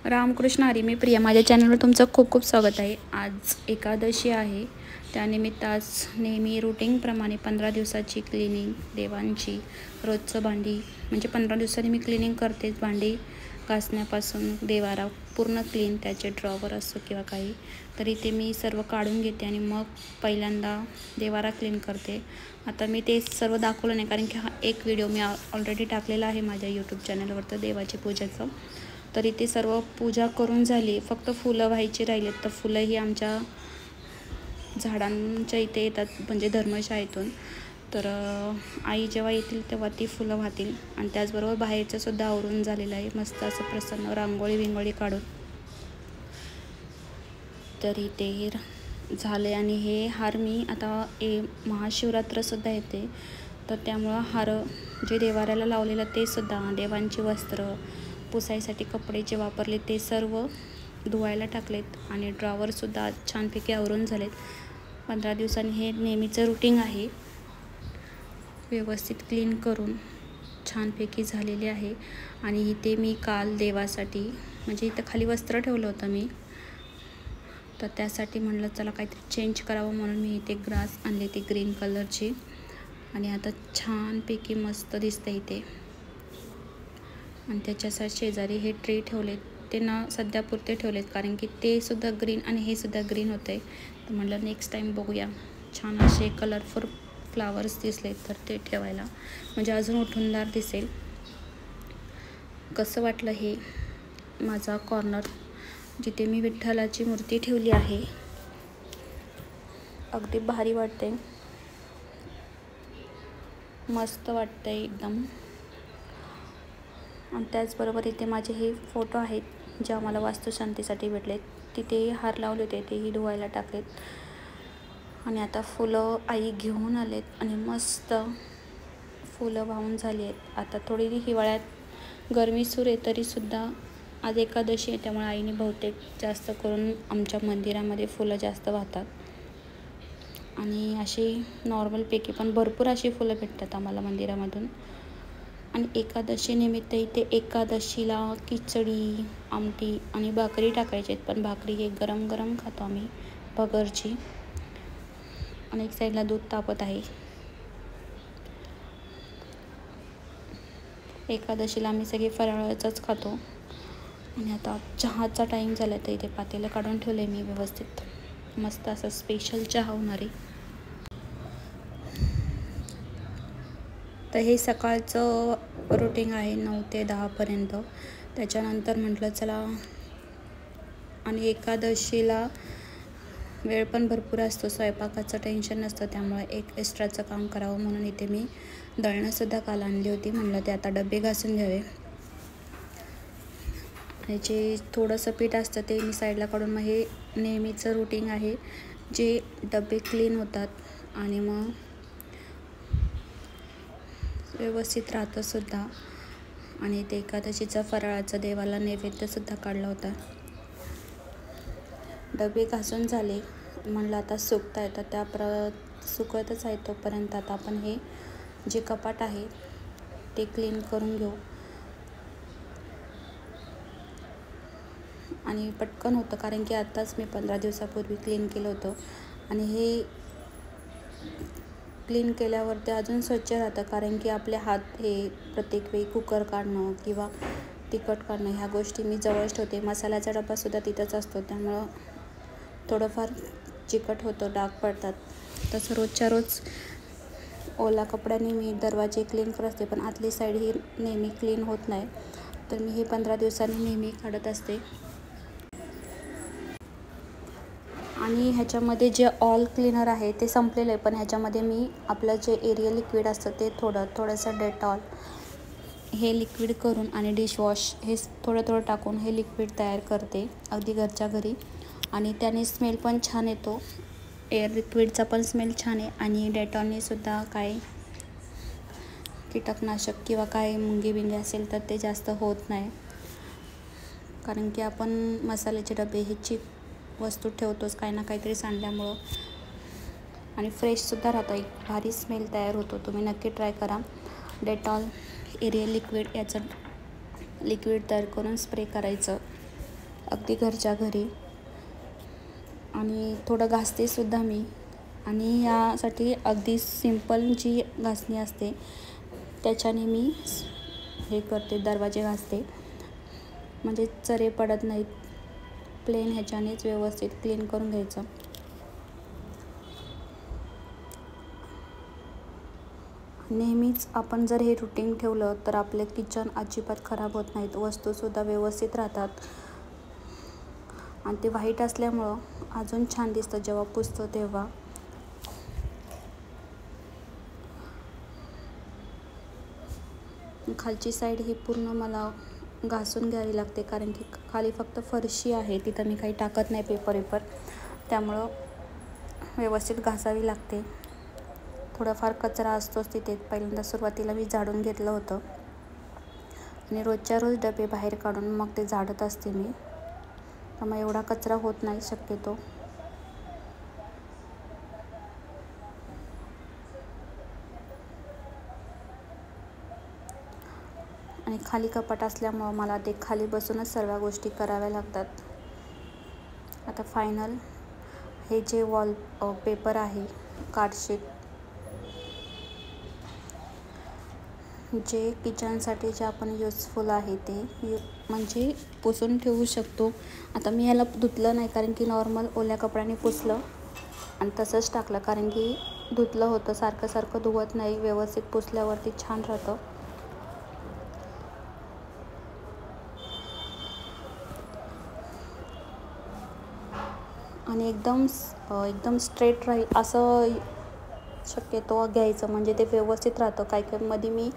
रामकृष्ण हरी, मी प्रिया. माझ्या चॅनलवर तुमचं खूप खूप स्वागत आहे. आज एकादशी आहे. त्यानिमित्त आज नेहमी रुटीनप्रमाणे 15 दिवसाची क्लिनिंग देवांची, रोजचं भांडी म्हणजे 15 दिवसांनी मी क्लिनिंग करतेच. भांडी घासण्यापासून देवारा पूर्ण क्लीन, त्याचे ड्रॉवर असो किंवा काही तरी ते मी सर्व काढून घेते आणि मग पहिल्यांदा देवारा क्लीन करते. आता मी ते सर्व दाखवलं नाही कारण की हा एक व्हिडिओ मी ऑलरेडी टाकलेला आहे माझ्या यूट्यूब चॅनलवर देवाची पूजेचं. तरी ते सर्व पूजा करून झाली, फक्त फुलं व्हायची राहिलेत. तर फुलंही आमच्या झाडांच्या इथे येतात म्हणजे धर्मशाळेतून. तर आई जेव्हा येतील तेव्हा ती फुलं वाहतील. आणि त्याचबरोबर बाहेरचंसुद्धा आवरून झालेलं आहे, मस्त असं प्रसन्न रांगोळी विंगोळी काढून. तरी ते झाले. आणि हे हार मी आता महाशिवरात्रसुद्धा येते, तर त्यामुळं हार जे देवाऱ्याला लावलेलं ते सुद्धा, देवांची वस्त्र, पुसायसाठी कपडे जे वापरले ते सर्व धुवायला टाकलेत. आणि ड्रॉवरसुद्धा छानपैकी आवरून झालेत. 15 दिवसांनी हे नेहमीचं रुटीन आहे. व्यवस्थित क्लीन करून छानपैकी झालेले आहे. आणि इथे मी काल देवासाठी म्हणजे इथं खाली वस्त्र ठेवलं होतं मी, तर त्यासाठी म्हणलं चला काहीतरी चेंज करावं म्हणून मी इथे ग्रास आणली ती ग्रीन कलरची. आणि आता छानपैकी मस्त दिसतं इथे. आणि त्याच्या शेजारी हे ट्रे ठेवलेत, ते ना सध्यापुरते ठेवलेत कारण की ते सुद्धा ग्रीन आणि हे सुद्धा ग्रीन होते. तर म्हटलं नेक्स्ट टाईम बघूया, छान असे कलरफुल फ्लावर्स दिसले तर ते ठेवायला म्हणजे अजून उठूनदार दिसेल. कसं वाटलं हे माझा कॉर्नर जिथे मी विठ्ठलाची मूर्ती ठेवली आहे? अगदी भारी वाटते, मस्त वाटतं एकदम. आणि त्याचबरोबर इथे माझे हे फोटो आहेत जे आम्हाला वास्तुशांतीसाठी भेटलेत. तिथे हार लावले होते तेही धुवायला टाकलेत. आणि आता फुलं आई घेऊन आलेत आणि मस्त फुलं वाहून झाली आहेत. आता थोडी हिवाळ्यात गरमी सुरू आहे तरीसुद्धा आज एकादशी आहे, त्यामुळे आईने बहुतेक जास्त करून आमच्या मंदिरामध्ये फुलं जास्त वाहतात. आणि अशी नॉर्मलपैकी पण भरपूर अशी फुलं भेटतात आम्हाला मंदिरामधून. आणि एकादशी निमित्त इथे एकादशीला खिचडी, आमटी आणि भाकरी टाकायची आहेत. पण भाकरी हे गरम गरम खातो आम्ही भगरची. आणि एक साईडला दूध तापत आहे. एकादशीला आम्ही सगळे फराळाचंच खातो. आणि आता चहाचा टाईम झाला तर इथे पातेलं काढून ठेवलं आहे मी व्यवस्थित, मस्त असं स्पेशल चहा होणार आहे. तर हे सकाळचं रुटीन आहे 9 ते 10पर्यंत. त्याच्यानंतर म्हटलं चला, आणि एकादशीला वेळ पण भरपूर असतो, स्वयंपाकाचं टेन्शन नसतं, त्यामुळे एक एक्स्ट्राचं काम करावं म्हणून इथे मी दळणंसुद्धा काल आणली होती. म्हटलं ते आता डबे घासून घ्यावे. आणि जे थोडंसं पीठ असतं ते मी साईडला काढून, मग हे नेहमीचं रुटीन आहे जे डबे क्लीन होतात आणि मग व्यवस्थित राहतंसुद्धा. आणि ते एकादशीचा फराळाचा देवाला नैवेद्यसुद्धा काढला होता. डबे घासून झाले, म्हणलं आता सुकता येतं, सुकतच आहे तोपर्यंत आता आपण हे जे कपाट आहे ते क्लीन करून घेऊ. आणि पटकन होतं कारण की आत्ताच मी 15 दिवसापूर्वी क्लीन केलं होतं. आणि हे क्लीन केल्यावर ते अजून स्वच्छ राहतं कारण की आपले हात हे प्रत्येक वेळी कुकर काढणं किंवा तिखट काढणं ह्या गोष्टी मी जवळच ठेवते. मसाल्याचा डब्बासुद्धा तिथंच असतो, त्यामुळं थोडंफार चिकट होतं, डाग पडतात. तसं रोजच्या रोज ओला कपड्याने मी दरवाजे क्लीन करत असते, पण आतली साईड ही नेहमी क्लीन होत नाही, तर मी हे 15 दिवसांनी नेहमी काढत असते. आणि ह्याच्यामध्ये जे ऑल क्लीनर आहे ते संपलेलं आहे, पण ह्याच्यामध्ये मी आपलं जे एरियल लिक्विड असतं ते थोडंसं डेटॉल हे लिक्विड करून आणि डिशवॉश हे थोडं टाकून हे लिक्विड तयार करते अगदी घरच्या घरी. आणि त्याने स्मेल पण छान येतो, एअर लिक्विडचा पण स्मेल छान आहे. आणि डेटॉलनेसुद्धा काय कीटकनाशक किंवा काय मुंगी असेल तर ते जास्त होत नाही, कारण की आपण मसाल्याचे डबे ह्याची वस्तू ठेवतोच काही ना काहीतरी सांडल्यामुळं. आणि फ्रेशसुद्धा राहतं, एक भारी स्मेल तयार होतो. तुम्ही नक्की ट्राय करा. डेटॉल एरियल लिक्विड याचं लिक्विड तयार करून स्प्रे करायचं अगदी घरच्या घरी, आणि थोडं घासते सुद्धा मी. आणि यासाठी अगदी सिंपल जी घासणी असते त्याच्याने मी हे करते, दरवाजे घासते, म्हणजे चरे पडत नाहीत. प्लेन ह्याच्यानेच व्यवस्थित क्लीन करून घ्यायचं. नेहमीच आपण जर हे रुटीन ठेवलं तर आपले किचन अजिबात खराब होत नाहीत, वस्तूसुद्धा व्यवस्थित राहतात. आणि ते व्हाईट असल्यामुळं अजून छान दिसतं जेव्हा पुसतो तेव्हा. खालची साईड ही पूर्ण मला घासून घ्यावी लागते, कारण की खाली फक्त फरशी आहे, तिथं मी काही टाकत नाही पेपर, त्यामुळं व्यवस्थित घासावी लागते. थोडाफार कचरा असतोच तिथे. पहिल्यांदा सुरुवातीला मी झाडून घेतलं होतं आणि रोजच्या रोज डबे बाहेर काढून मग ते झाडत असते मी, त्यामुळे एवढा कचरा होत नाही शक्यतो. आणि खाली कपाट असल्यामुळं मला ते खाली बसूनच सर्व गोष्टी कराव्या लागतात. आता फायनल हे जे वॉल पेपर आहे, कार्डशीट, जे किचनसाठी जे आपण यूजफुल आहे ते म्हणजे पुसून ठेवू शकतो. आता मी ह्याला धुतलं नाही, कारण की नॉर्मल ओल्या कपड्याने पुसलं आणि तसंच टाकलं, कारण की धुतलं होतं. सारखं धुवत नाही, व्यवस्थित पुसल्यावरती छान राहतं. आणि एकदम स्ट्रेट राहील असं शक्यतो घ्यायचं, म्हणजे ते व्यवस्थित राहतं. काही मध्ये मी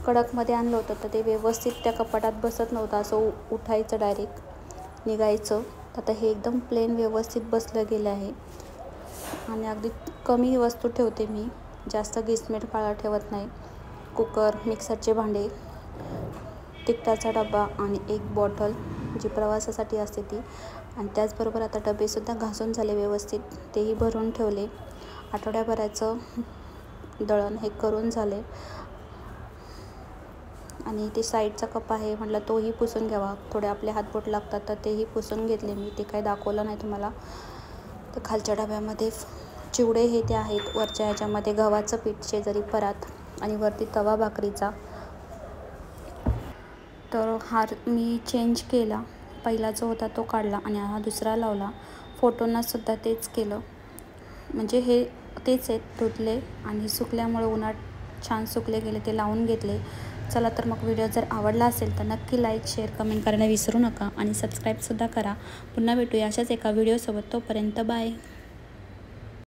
कडकमध्ये आणलं होतं तर ते व्यवस्थित त्या कपाटात बसत नव्हतं, असं उठायचं डायरेक्ट निघायचं. आता हे एकदम प्लेन व्यवस्थित बसलं गेलं आहे. आणि अगदी कमी वस्तू ठेवते मी, जास्त गिसमीट काळा ठेवत नाही. कुकर, मिक्सरचे भांडे, तिखटाचा डबा आणि एक बॉटल जी प्रवासासाठी असते ती. आणि त्याचबरोबर आता डबेसुद्धा घासून झाले व्यवस्थित, तेही भरून ठेवले. आठवड्याभराचं दळण हे करून झाले. आणि ते साईडचा कप आहे, म्हटलं तोही पुसून घ्यावा. थोडे आपले हातबोट लागतात तर तेही पुसून घेतले मी, ते काही दाखवलं नाही तुम्हाला. तर खालच्या डब्यामध्ये चिवडे हे ते आहेत, वरच्या ह्याच्यामध्ये गव्हाचं पीठ, शेजारी परात आणि वरती तवा भाकरीचा. तर हा मी चेंज केला, पहिला जो होता तो काढला आणि हा दुसरा लावला. फोटोंनासुद्धा तेच केलं, म्हणजे हे तेच आहेत, धुतले आणि सुकल्यामुळे उन्हात छान सुकले गेले, ते लावून घेतले. चला तर मग व्हिडिओ जर आवडला असेल तर नक्की लाईक, शेअर, कमेंट करायला विसरू नका आणि सबस्क्राईबसुद्धा करा. पुन्हा भेटूया अशाच एका व्हिडिओसोबत. तोपर्यंत बाय.